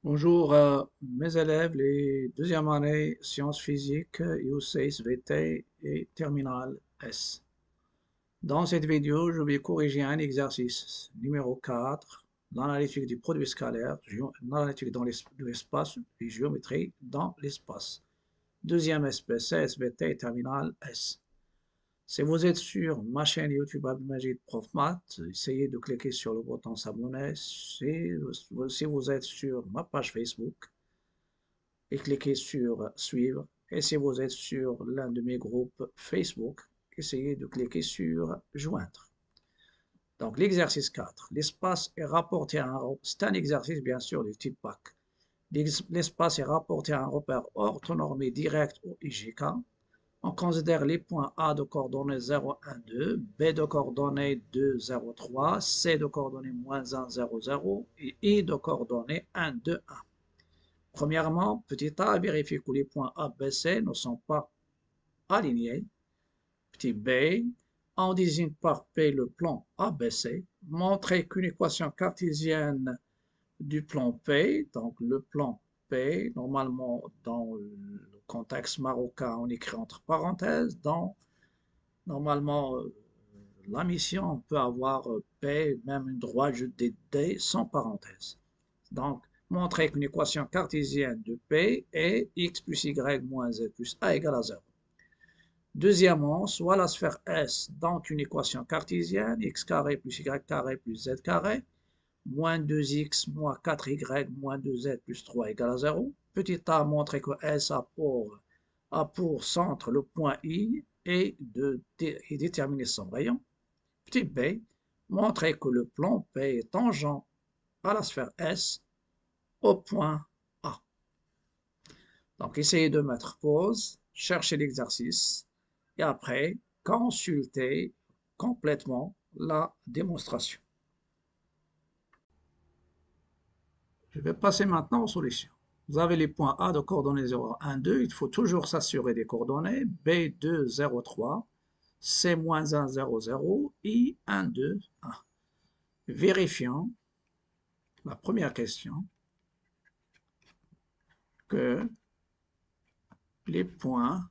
Bonjour, mes élèves, les deuxième année sciences physiques, U6, VT et terminale S. Dans cette vidéo, je vais corriger un exercice numéro 4, l'analytique du produit scalaire, l'analytique dans de l'espace et géométrie dans l'espace. Deuxième espèce, SVT et terminale S. Si vous êtes sur ma chaîne YouTube Abdelmajid Prof Maths, essayez de cliquer sur le bouton s'abonner. Si vous êtes sur ma page Facebook, et cliquez sur suivre. Et si vous êtes sur l'un de mes groupes Facebook, essayez de cliquer sur joindre. Donc l'exercice 4, l'espace est rapporté à un repère. C'est un exercice bien sûr du type PAC. L'espace est rapporté à un repère orthonormé direct ou IGK. On considère les points A de coordonnées 0, 1, 2, B de coordonnées 2, 0, 3, C de coordonnées moins 1, 0, 0 et I de coordonnées 1, 2, 1. Premièrement, petit a, vérifier que les points A, B, C ne sont pas alignés. Petit b, on désigne par P le plan ABC. Montrer qu'une équation cartésienne du plan P, donc le plan P, normalement dans le contexte marocain, on écrit entre parenthèses. Normalement, la mission peut avoir P, même une droite de D sans parenthèse. Donc, montrer qu'une équation cartésienne de P est x plus y moins z plus a égale à 0. Deuxièmement, soit la sphère S, donc une équation cartésienne, x carré plus y carré plus z carré, moins 2x moins 4y moins 2z plus 3 égale à 0. Petit a, montrer que S a pour centre le point I et déterminer son rayon. Petit b, montrer que le plan P est tangent à la sphère S au point A. Donc, essayez de mettre pause, chercher l'exercice et après, consulter complètement la démonstration. Je vais passer maintenant aux solutions. Vous avez les points A de coordonnées 0, 1, 2. Il faut toujours s'assurer des coordonnées. B2, 0, 3. C-1, 0, 0. I, 1, 2, 1. Vérifions la première question que les points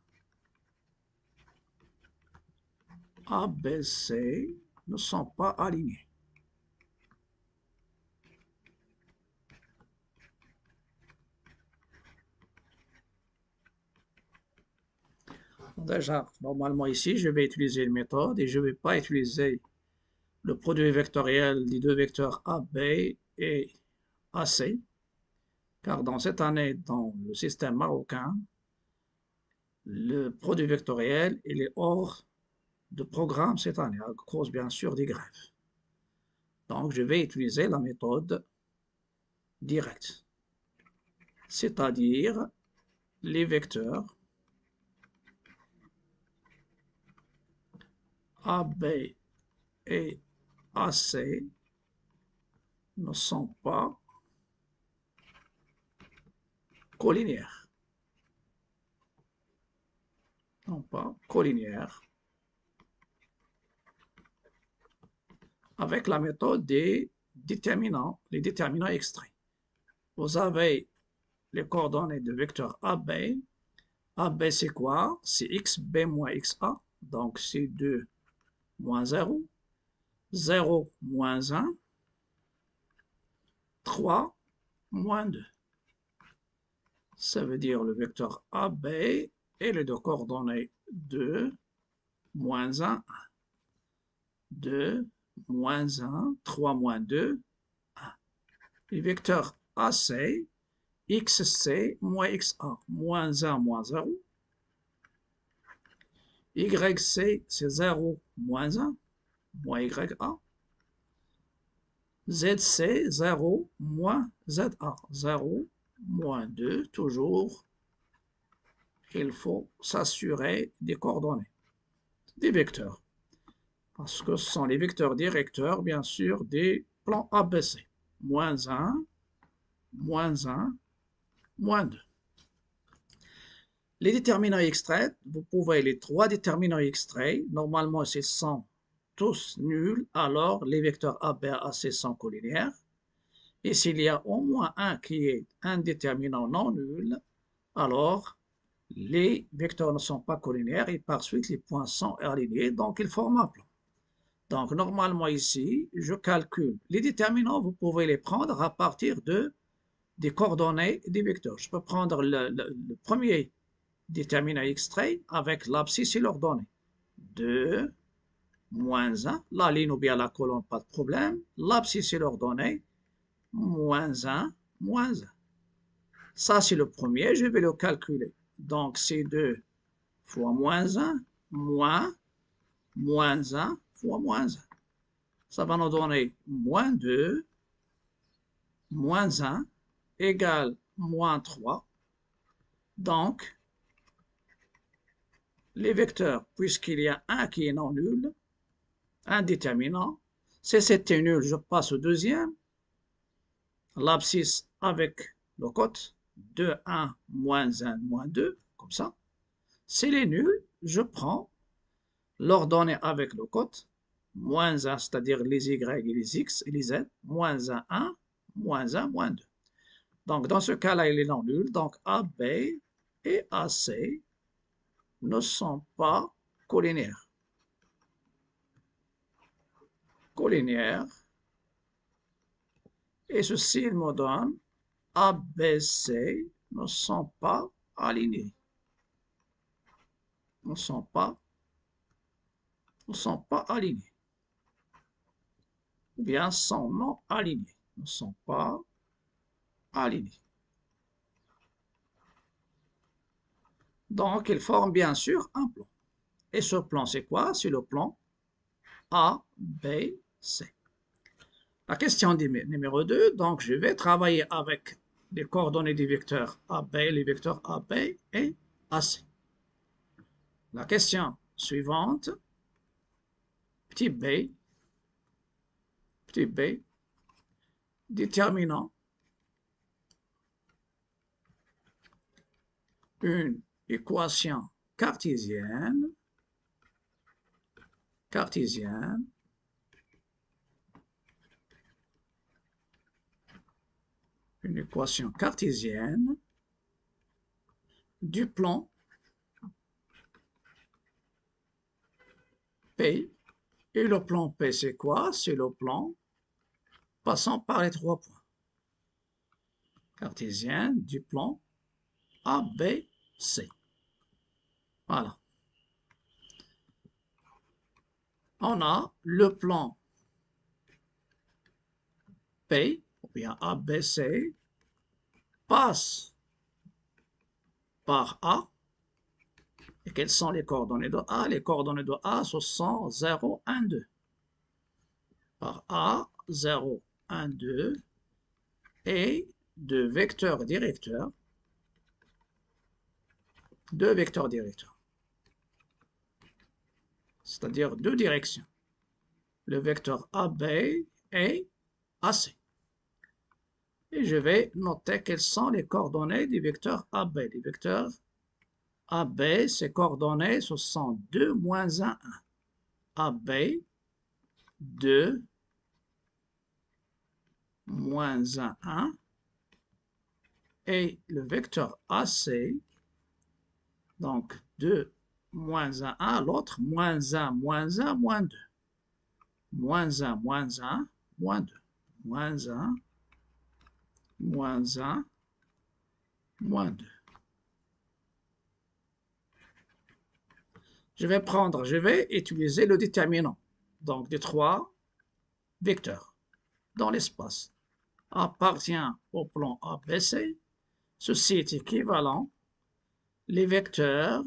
A, B, C ne sont pas alignés. Déjà, normalement ici, je vais utiliser une méthode et je ne vais pas utiliser le produit vectoriel des deux vecteurs AB et AC, car dans cette année, dans le système marocain, le produit vectoriel il est hors de programme cette année, à cause bien sûr des grèves. Donc, je vais utiliser la méthode directe, c'est-à-dire les vecteurs AB et AC ne sont pas collinéaires. Non pas collinéaires avec la méthode des déterminants, les déterminants extraits. Vous avez les coordonnées de vecteur AB. AB c'est quoi? C'est xb moins xa, donc c'est 2 moins 0, 0 moins 1, 3 moins 2. Ça veut dire le vecteur AB et les deux coordonnées 2, moins 1, 2, moins 1, 3 moins 2, 1. Les vecteurs AC, xc moins xa, moins 1, moins 0. YC, c'est 0, moins 1, moins YA. ZC, 0, moins ZA, 0, moins 2, toujours. Il faut s'assurer des coordonnées, des vecteurs. Parce que ce sont les vecteurs directeurs, bien sûr, des plans ABC. Moins 1, moins 1, moins 2. Les déterminants extraits, vous pouvez les trois déterminants extraits, normalement ils sont tous nuls, alors les vecteurs A, B, A, C sont collinéaires. Et s'il y a au moins un qui est un déterminant non nul, alors les vecteurs ne sont pas collinaires et par suite les points sont alignés, donc ils forment un plan. Donc normalement ici, je calcule les déterminants, vous pouvez les prendre à partir des coordonnées des vecteurs. Je peux prendre le premier déterminant extrait avec l'abscisse et l'ordonnée. 2, moins 1, la ligne ou bien la colonne, pas de problème. L'abscisse et l'ordonnée, moins 1, moins 1. Ça, c'est le premier, je vais le calculer. Donc, c'est 2 fois moins 1, moins 1 fois moins 1. Ça va nous donner moins 2, moins 1, égale moins 3. Donc, les vecteurs, puisqu'il y a un qui est non nul, un déterminant, si c'était nul, je passe au deuxième. L'abscisse avec le cote, 2, 1, moins 1, moins 2, comme ça. S'il est nul, je prends l'ordonnée avec le cote, moins 1, c'est-à-dire les y et les x et les z, moins 1, 1, moins 1, moins 2. Donc, dans ce cas-là, il est non nul. Donc, AB et AC ne sont pas collinaires. Et ceci, il me donne ABC ne sont pas alignés. Ne sont pas alignés. Ou bien sont non alignés. Ne sont pas alignés. Donc, ils forment bien sûr un plan. Et ce plan, c'est quoi? C'est le plan A, B, C. La question numéro 2, donc je vais travailler avec les coordonnées des vecteurs AB, les vecteurs AB et AC. La question suivante, petit b, déterminant une équation cartésienne, une équation cartésienne du plan P. Et le plan P, c'est quoi? C'est le plan passant par les 3 points. Cartésienne du plan ABC. Voilà. On a le plan P, ou bien ABC, passe par A. Et quelles sont les coordonnées de A? Les coordonnées de A, ce sont 0, 1, 2. Par A, 0, 1, 2, et deux vecteurs directeurs, c'est-à-dire deux directions, le vecteur AB et AC. Et je vais noter quelles sont les coordonnées du vecteur AB. Les vecteurs AB, ses coordonnées, ce sont 2, moins 1, 1. AB, 2, moins 1, 1. Et le vecteur AC, donc 2, moins 1, 1. L'autre, moins 1, moins 1, moins 2. Moins 1, moins 1, moins 2. Moins 1, moins 1, moins 2. Je vais utiliser le déterminant, donc des 3 vecteurs dans l'espace. Appartient au plan ABC. Ceci est équivalent. Les vecteurs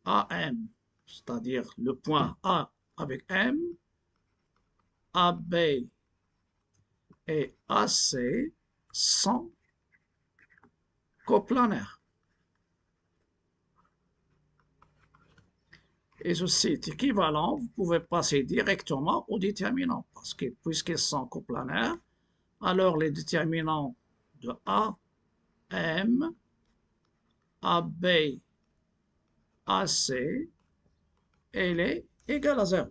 AM, c'est-à-dire le point A avec M, AB et AC sont coplanaires. Et ceci est équivalent, vous pouvez passer directement au déterminant, parce que puisqu'ils sont coplanaires, alors les déterminants de AM, AB, AC, elle est égale à 0.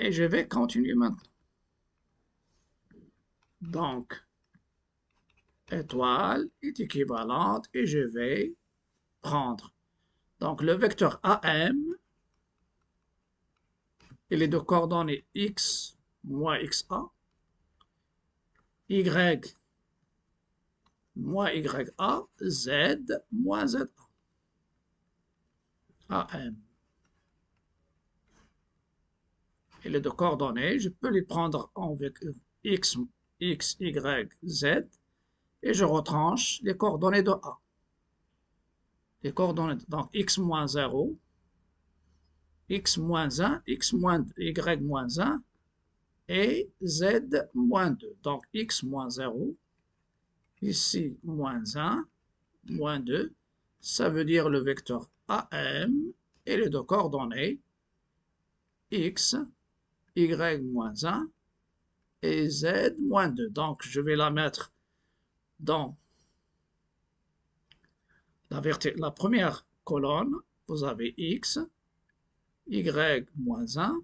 Et je vais continuer maintenant. Donc, étoile est équivalente et je vais prendre. Donc, le vecteur AM, il est de coordonnées x moins xa, y moins ya, z moins za. AM. Il est de coordonnées, je peux les prendre avec x, y, z, et je retranche les coordonnées de A. Les coordonnées, donc x moins 0, x moins 1, x moins 2, y moins 1 et z moins 2. Donc x moins 0, ici moins 1, moins 2, ça veut dire le vecteur AM et les deux coordonnées x, y moins 1 et z moins 2. Donc je vais la mettre dans la première colonne. Vous avez x, y moins 1,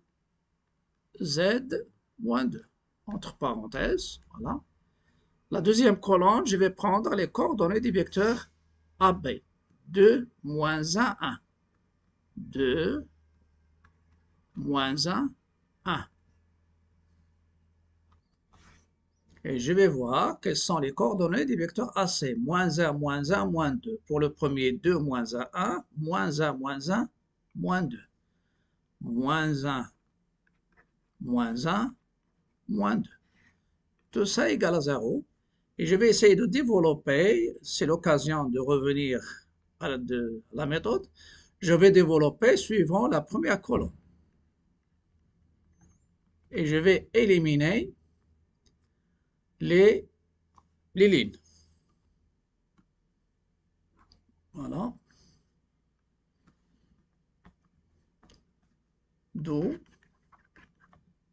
z moins 2, entre parenthèses, voilà. La deuxième colonne, je vais prendre les coordonnées du vecteur AB. 2, moins 1, 1. 2, moins 1, 1. Et je vais voir quelles sont les coordonnées du vecteur AC. Moins 1, moins 1, moins 2. Pour le premier, 2, moins 1, 1. Moins 1, moins 1, moins 2. Moins 1, moins 1, moins 2. Tout ça égale à 0. Et je vais essayer de développer, c'est l'occasion de revenir à la méthode, je vais développer suivant la première colonne. Et je vais éliminer les lignes. Voilà. D'où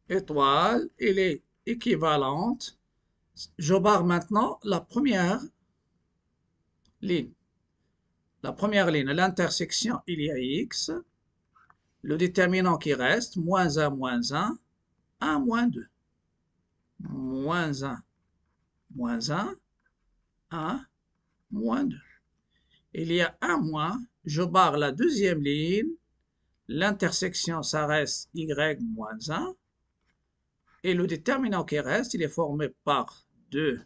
étoile, elle est équivalente. Je barre maintenant la première ligne. La première ligne, à l'intersection, il y a x. Le déterminant qui reste, moins 1, moins 1, 1, moins 2. Moins 1, moins 1, 1, moins 2. Il y a un moins, je barre la deuxième ligne. L'intersection, ça reste y moins 1. Et le déterminant qui reste, il est formé par 2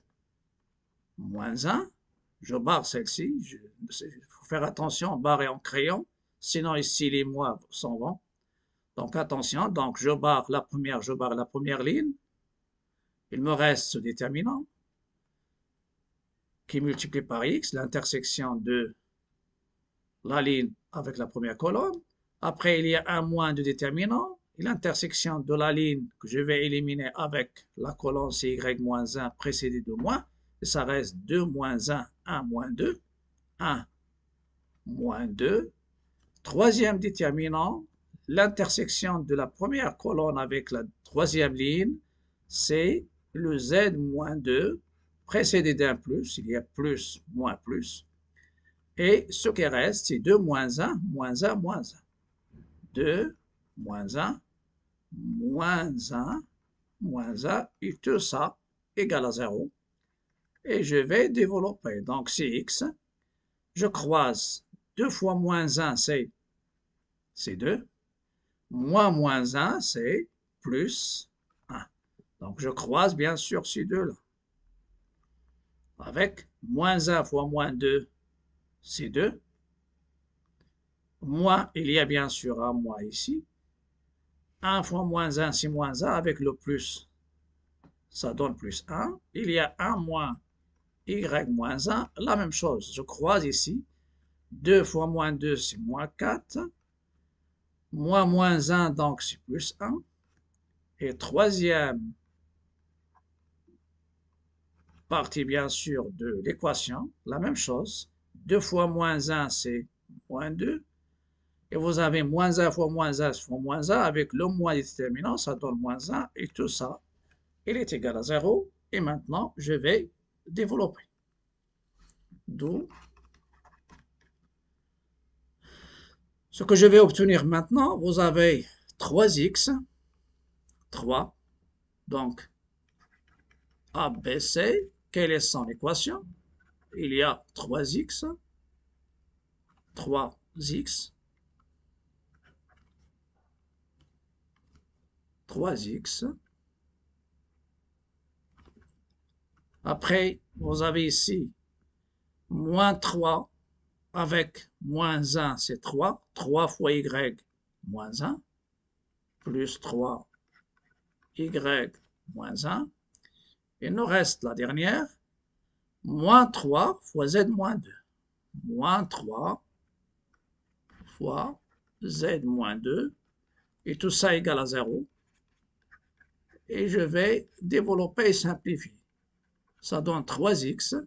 moins 1. Je barre celle-ci. Il faut faire attention, barrer en crayon. Sinon, ici, les moins s'en vont. Donc, attention. Donc, je barre la première ligne. Il me reste ce déterminant qui multiplie par x, l'intersection de la ligne avec la première colonne. Après, il y a un moins de déterminant. L'intersection de la ligne que je vais éliminer avec la colonne, c'est y moins 1 précédé de moins. Et ça reste 2 moins 1, 1 moins 2, 1 moins 2. Troisième déterminant, l'intersection de la première colonne avec la troisième ligne, c'est le z moins 2 précédé d'un plus. Il y a plus, moins, plus. Et ce qui reste, c'est 2 moins 1, moins 1, moins 1. 2, moins 1, moins 1, moins 1, et tout ça égale à 0. Et je vais développer. Donc, c'est x. Je croise 2 fois moins 1, c'est 2. Moins 1, c'est plus 1. Donc, je croise bien sûr ces deux-là. Avec moins 1 fois moins 2, c'est 2. Moins, il y a bien sûr un moins ici. 1 fois moins 1, c'est moins 1. Avec le plus, ça donne plus 1. Il y a 1 moins y moins 1. La même chose, je croise ici. 2 fois moins 2, c'est moins 4. Moins 1, donc c'est plus 1. Et troisième partie, bien sûr, de l'équation, la même chose. 2 fois moins 1, c'est moins 2. Et vous avez moins 1 fois moins 1 fois moins 1. Avec le moins déterminant, ça donne moins 1. Et tout ça, il est égal à 0. Et maintenant, je vais développer. D'où ce que je vais obtenir maintenant, vous avez 3x 3. Donc, ABC, quelle est son équation? Il y a 3x, 3x, 3x. Après, vous avez ici moins 3 avec moins 1, c'est 3. 3 fois y, moins 1, plus 3, y, moins 1. Il nous reste la dernière, moins 3 fois z moins 2. Moins 3 fois z moins 2. Et tout ça égale à 0. Et je vais développer et simplifier. Ça donne 3x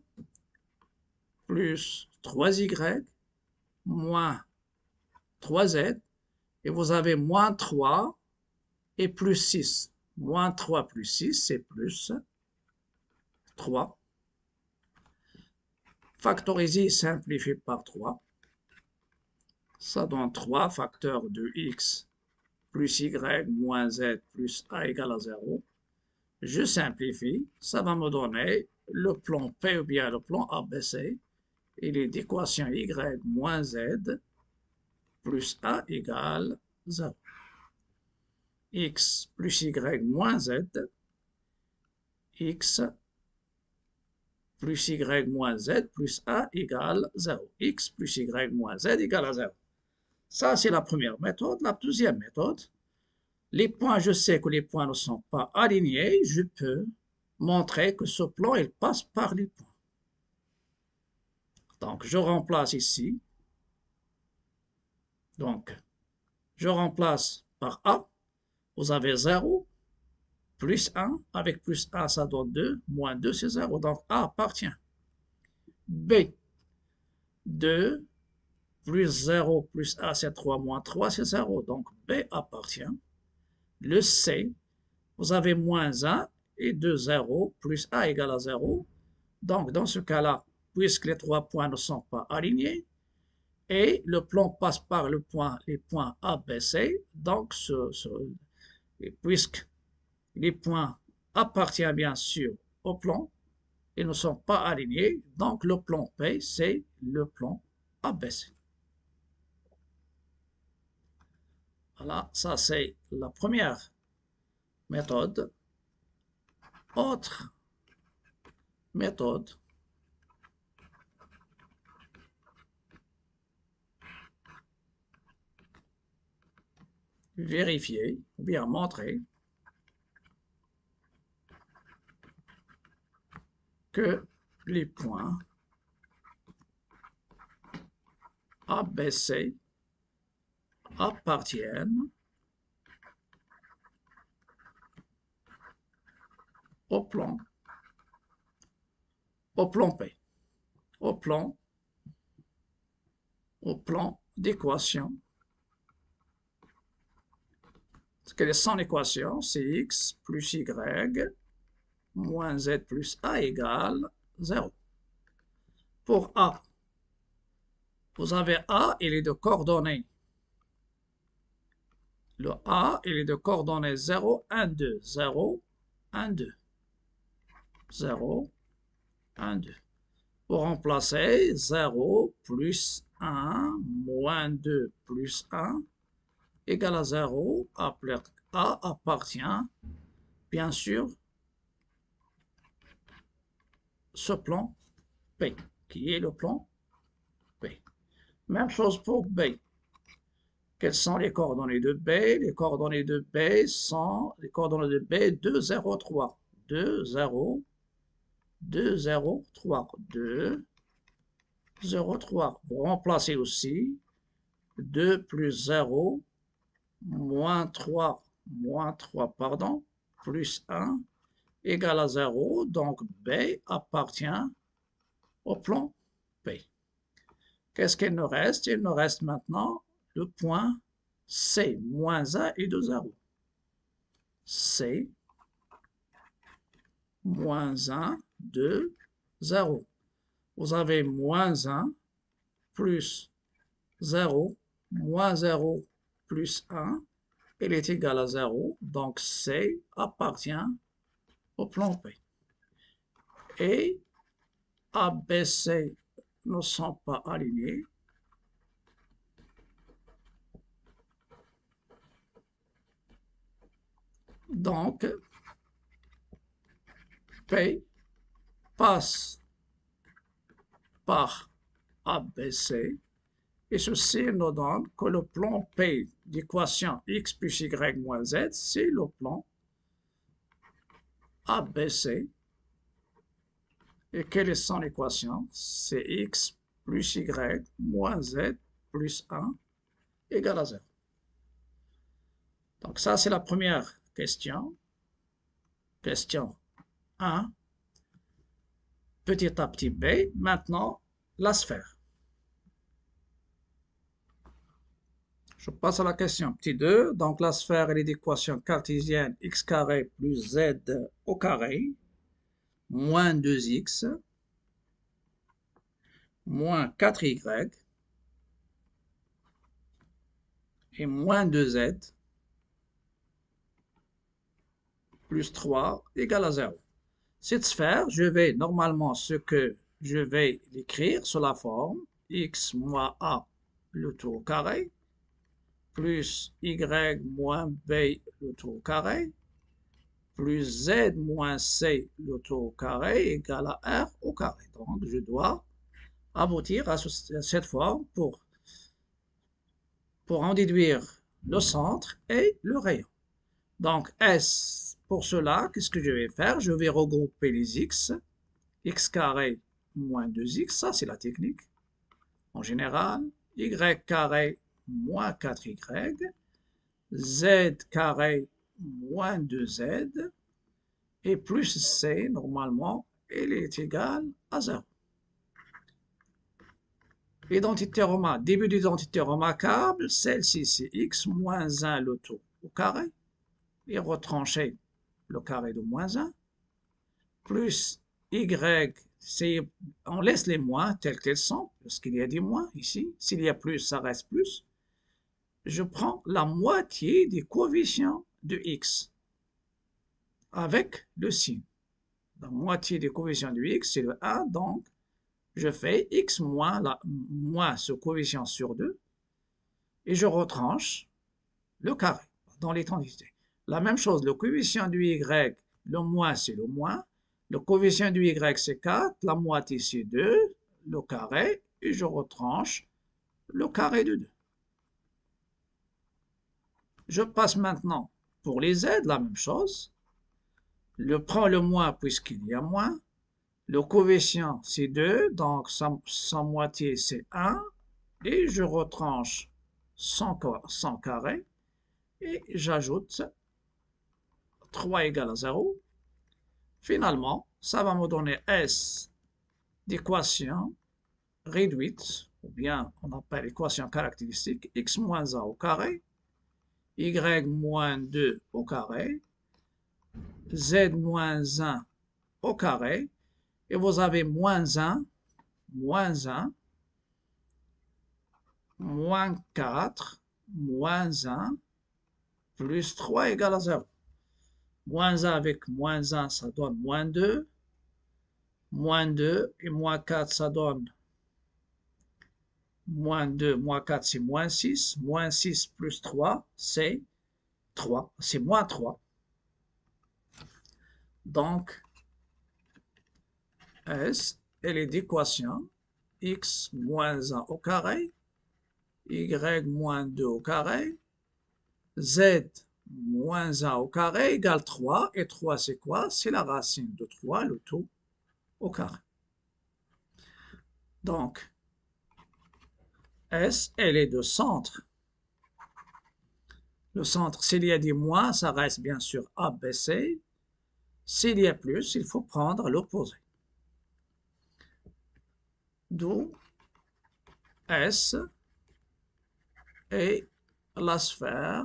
plus 3y moins 3z. Et vous avez moins 3 et plus 6. Moins 3 plus 6, c'est plus 3. Factoriser et simplifier par 3. Ça donne 3 facteurs de x plus y moins z plus a égale à 0. Je simplifie, ça va me donner le plan P ou bien le plan ABC. Il est d'équation y moins z plus a égale 0. X plus y moins z, x plus y moins z plus a égale 0. X plus y moins z égale à 0. Ça, c'est la première méthode. La deuxième méthode, les points, je sais que les points ne sont pas alignés, je peux montrer que ce plan, il passe par les points. Donc, je remplace ici. Donc, je remplace par A. Vous avez 0, plus 1. Avec plus 1, ça donne 2. Moins 2, c'est 0. Donc, A appartient. B, 2, plus 0, plus A, c'est 3, moins 3, c'est 0. Donc, B appartient. Le C, vous avez moins 1 et 2, 0, plus A égale à 0. Donc, dans ce cas-là, puisque les 3 points ne sont pas alignés, et le plan passe par les points A, B, C, donc puisque les points appartiennent bien sûr au plan, ils ne sont pas alignés, donc le plan P, c'est le plan ABC. Voilà, ça c'est la première méthode. Autre méthode, vérifier ou bien montrer que les points ABC appartiennent au plan P, au plan d'équation. Quelle est son équation? C'est x plus y moins z plus a égale 0. Pour A, vous avez A, il est de coordonnées. Le A, il est de coordonnées 0, 1, 2. 0, 1, 2. 0, 1, 2. Pour remplacer, 0 plus 1 moins 2 plus 1 égale à 0. A appartient, bien sûr, ce plan P, qui est le plan P. Même chose pour B. Quelles sont les coordonnées de B? Les coordonnées de B sont les coordonnées de B 2, 0, 3. 2, 0, 2, 0, 3. 2, 0, 3. Vous remplacez aussi 2 plus 0, moins 3, pardon, plus 1, égale à 0. Donc, B appartient au plan P. Qu'est-ce qu'il nous reste? Il nous reste maintenant le point C, moins 1 et 2, 0. C, moins 1, 2, 0. Vous avez moins 1 plus 0, moins 0 plus 1 il est égal à 0, donc C appartient au plan P. Et A, B, C ne sont pas alignés. Donc, P passe par ABC, et ceci nous donne que le plan P d'équation x plus y moins z, c'est le plan ABC. Et quelle est son équation? C'est x plus y moins z plus 1 égale à 0. Donc ça, c'est la première question. Question 1. Petit a petit b. Maintenant, la sphère. Je passe à la question petit 2. Donc la sphère, elle est d'équation cartésienne x carré plus z au carré moins 2x moins 4y et moins 2z plus 3 égale à 0. Cette sphère, je vais normalement je vais l'écrire sous la forme x moins a le tout au carré plus y moins b le tout au carré plus z moins c le tout au carré égale à r au carré. Donc, je dois aboutir à cette forme pour en déduire le centre et le rayon. Donc, S, pour cela, qu'est-ce que je vais faire? Je vais regrouper les x carré moins 2x, ça c'est la technique. En général, y carré moins 4y, z carré moins 2z, et plus c, normalement, il est égal à 0. Identité remarquable, début d'identité remarquable, celle-ci c'est x moins 1 le tout au carré, et retrancher le carré de moins 1, plus y, on laisse les moins tels qu'elles sont, parce qu'il y a des moins ici, s'il y a plus, ça reste plus. Je prends la moitié des coefficients de x avec le signe. La moitié des coefficients de x, c'est le 1, donc je fais x moins ce coefficient sur 2, et je retranche le carré dans l'étendue. La même chose, le coefficient du y, le moins c'est le moins, le coefficient du y c'est 4, la moitié c'est 2, le carré, et je retranche le carré de 2. Je passe maintenant pour les z, la même chose. Je prends le moins puisqu'il y a moins. Le coefficient c'est 2, donc sa moitié c'est 1, et je retranche son carré, et j'ajoute 3 égale à 0. Finalement, ça va me donner S d'équation réduite, ou bien on appelle équation caractéristique, x moins 1 au carré, y moins 2 au carré, z moins 1 au carré, et vous avez moins 1, moins 4, moins 1, plus 3 égale à 0. Moins 1 avec moins 1, ça donne moins 2 et moins 4, ça donne moins 2, moins 4, c'est moins 6. Moins 6 plus 3, c'est 3. C'est moins 3. Donc, S, elle est d'équation x moins 1 au carré, y moins 2 au carré, z moins 1 au carré égale 3. Et 3, c'est quoi? C'est la racine de 3, le tout au carré. Donc, S, elle est de centre. Le centre, s'il y a des moins, ça reste bien sûr ABC. S'il y a plus, il faut prendre l'opposé. D'où S est la sphère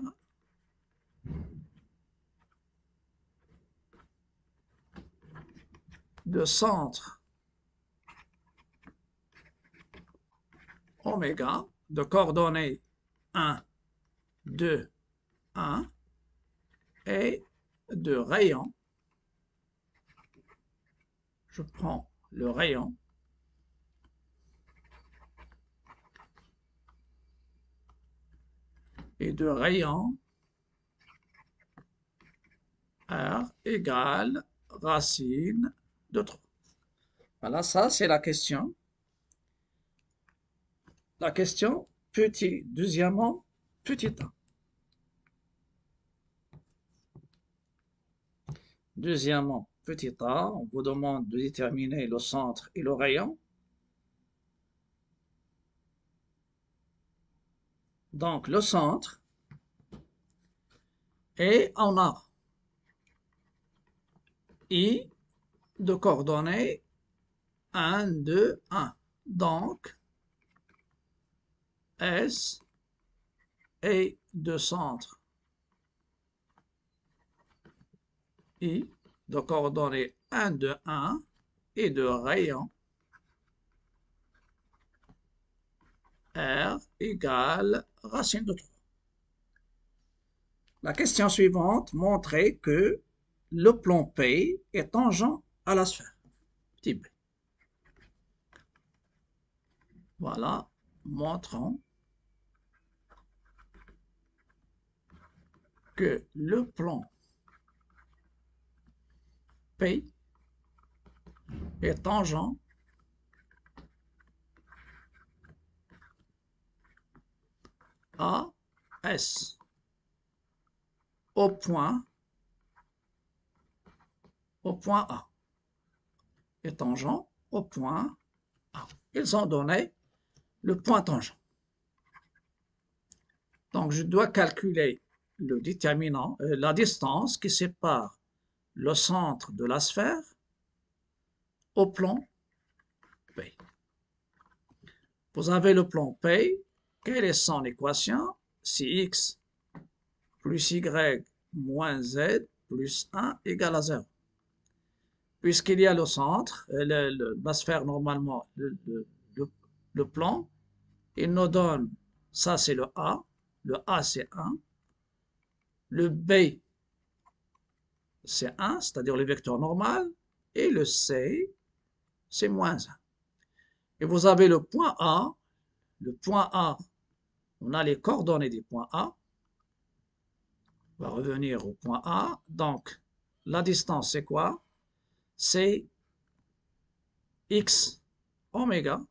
de centre oméga de coordonnées 1, 2 1 et de rayon. Je prends le rayon et de rayon R égale racine de 3. Voilà, ça c'est la question. La question petit, deuxièmement, petit a. Deuxièmement, petit a, on vous demande de déterminer le centre et le rayon. Donc le centre, et on a I de coordonnées 1, 2, 1. Donc S est de centre I de coordonnées 1, 2, 1 et de rayon R égale racine de 3. La question suivante montrait que le plan P est tangent à la sphère. Petit b. Voilà, montrons que le plan P est tangent à S au point A. Est tangent au point A. Ils ont donné le point tangent. Donc je dois calculer le déterminant, la distance qui sépare le centre de la sphère au plan P. Vous avez le plan P. Quelle est son équation? C'est x plus y moins z plus 1 égale à 0. Puisqu'il y a le centre, la sphère normalement, le plan, il nous donne, ça c'est le A c'est 1, le B c'est 1, c'est-à-dire le vecteur normal, et le C c'est moins 1. Et vous avez le point A, on a les coordonnées des points A, on va revenir au point A, donc la distance c'est quoi? C'est x oméga,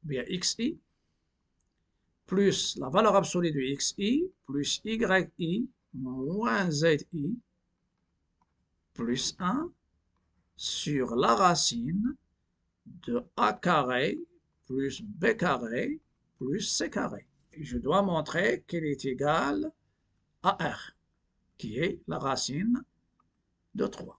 bien xi, plus la valeur absolue de xi, plus yi, moins zi, plus 1, sur la racine de a carré, plus b carré, plus c carré. Et je dois montrer qu'elle est égale à r, qui est la racine de 3.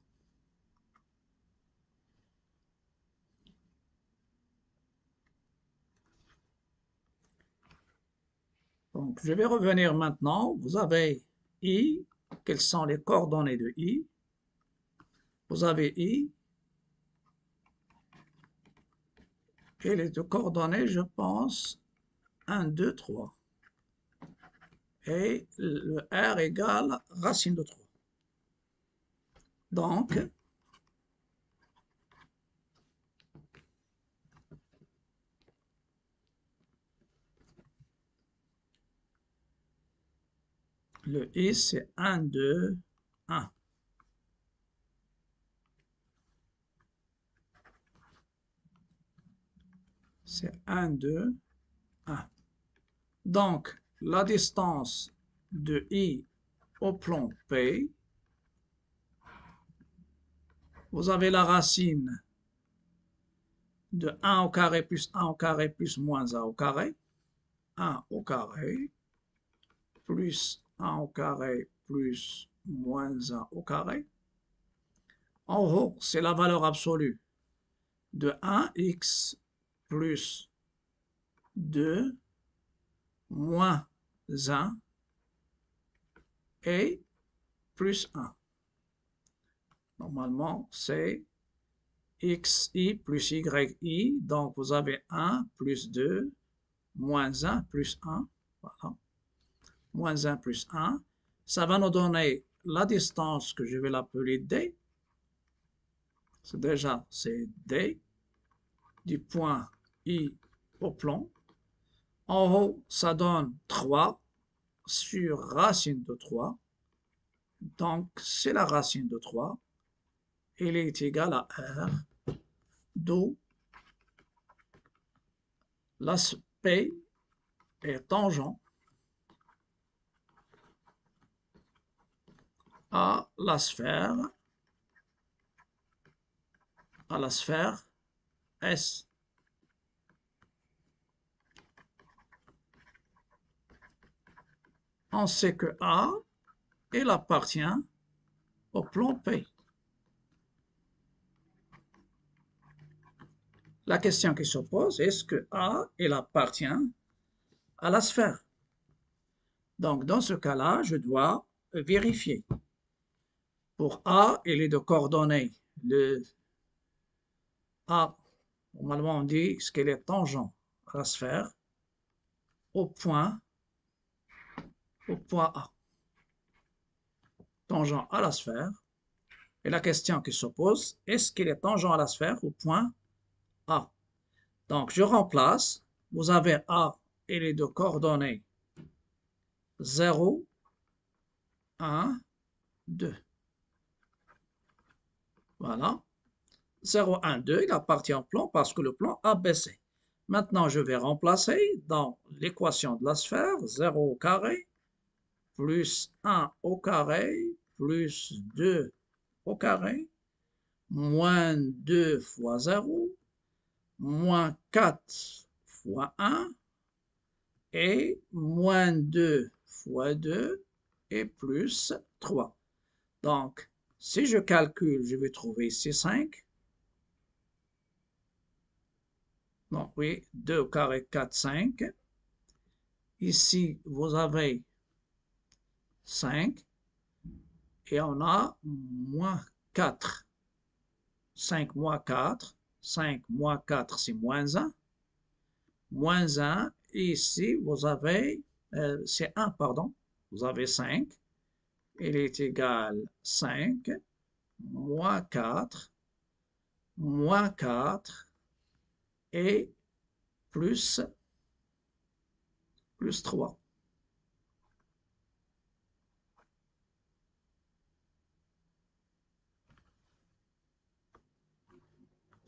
Donc, je vais revenir maintenant. Vous avez I. Quelles sont les coordonnées de I? Vous avez I. Et les deux coordonnées, je pense, 1, 2, 3. Et le R égale racine de 3. Donc, le I, c'est 1, 2, 1. C'est 1, 2, 1. Donc, la distance de I au plan P, vous avez la racine de 1 au carré plus 1 au carré plus moins 1 au carré. 1 au carré plus 1 au carré plus moins 1 au carré. En haut, c'est la valeur absolue de 1x plus 2 moins 1 et plus 1. Normalement, c'est xi plus yi. Donc, vous avez 1 plus 2 moins 1 plus 1. Voilà. Moins 1 plus 1. Ça va nous donner la distance que je vais l'appeler D. C'est D du point I au plan. En haut, ça donne 3 sur racine de 3. Donc, c'est la racine de 3. Il est égal à R, d'où l'aspect est tangent à la sphère S. On sait que A, il appartient au plan P. La question qui se pose, est-ce que A, il appartient à la sphère? Donc, dans ce cas-là, je dois vérifier. Pour A, il est de coordonnées. Le A, normalement, on dit ce qu'il est tangent à la sphère au point A. Tangent à la sphère. Et la question qui se pose, est-ce qu'il est tangent à la sphère au point A? Donc, je remplace. Vous avez A, il est de coordonnées 0, 1, 2. Voilà. 0, 1, 2, il appartient au plan parce que le plan ABC. Maintenant, je vais remplacer dans l'équation de la sphère 0 au carré plus 1 au carré plus 2 au carré moins 2 fois 0 moins 4 fois 1 et moins 2 fois 2 et plus 3. Donc, si je calcule, je vais trouver ici 5. Donc, oui, 2 au carré, 4, 5. Ici, vous avez 5 et on a moins 4. 5 moins 4. 5 moins 4, c'est moins 1. Moins 1. Et ici, vous avez, c'est 1, pardon. Vous avez 5. Il est égal 5 moins 4 et plus 3.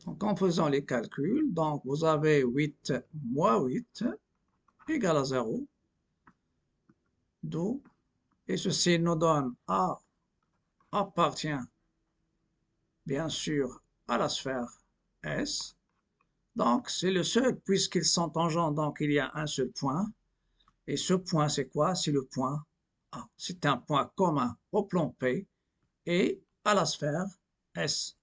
Donc, en faisant les calculs, donc vous avez 8 moins 8 égale à 0. D'où, et ceci nous donne A appartient bien sûr à la sphère S. Donc, c'est le seul, puisqu'ils sont tangents, donc il y a un seul point. Et ce point, c'est quoi? C'est le point A. C'est un point commun au plan P et à la sphère S.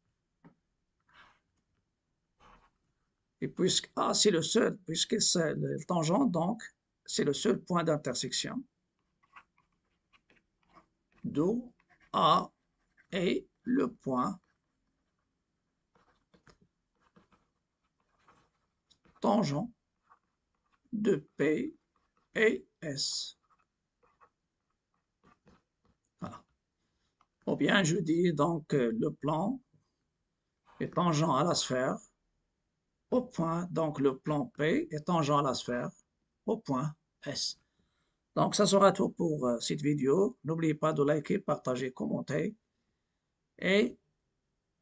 Et puisque A, c'est le seul, puisque c'est le tangent, donc c'est le seul point d'intersection. D'où A est le point tangent de P et S. Voilà. Ou bien je dis donc le plan est tangent à la sphère au point, donc le plan P est tangent à la sphère au point S. Donc ça sera tout pour cette vidéo. N'oubliez pas de liker, partager, commenter et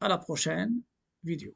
à la prochaine vidéo.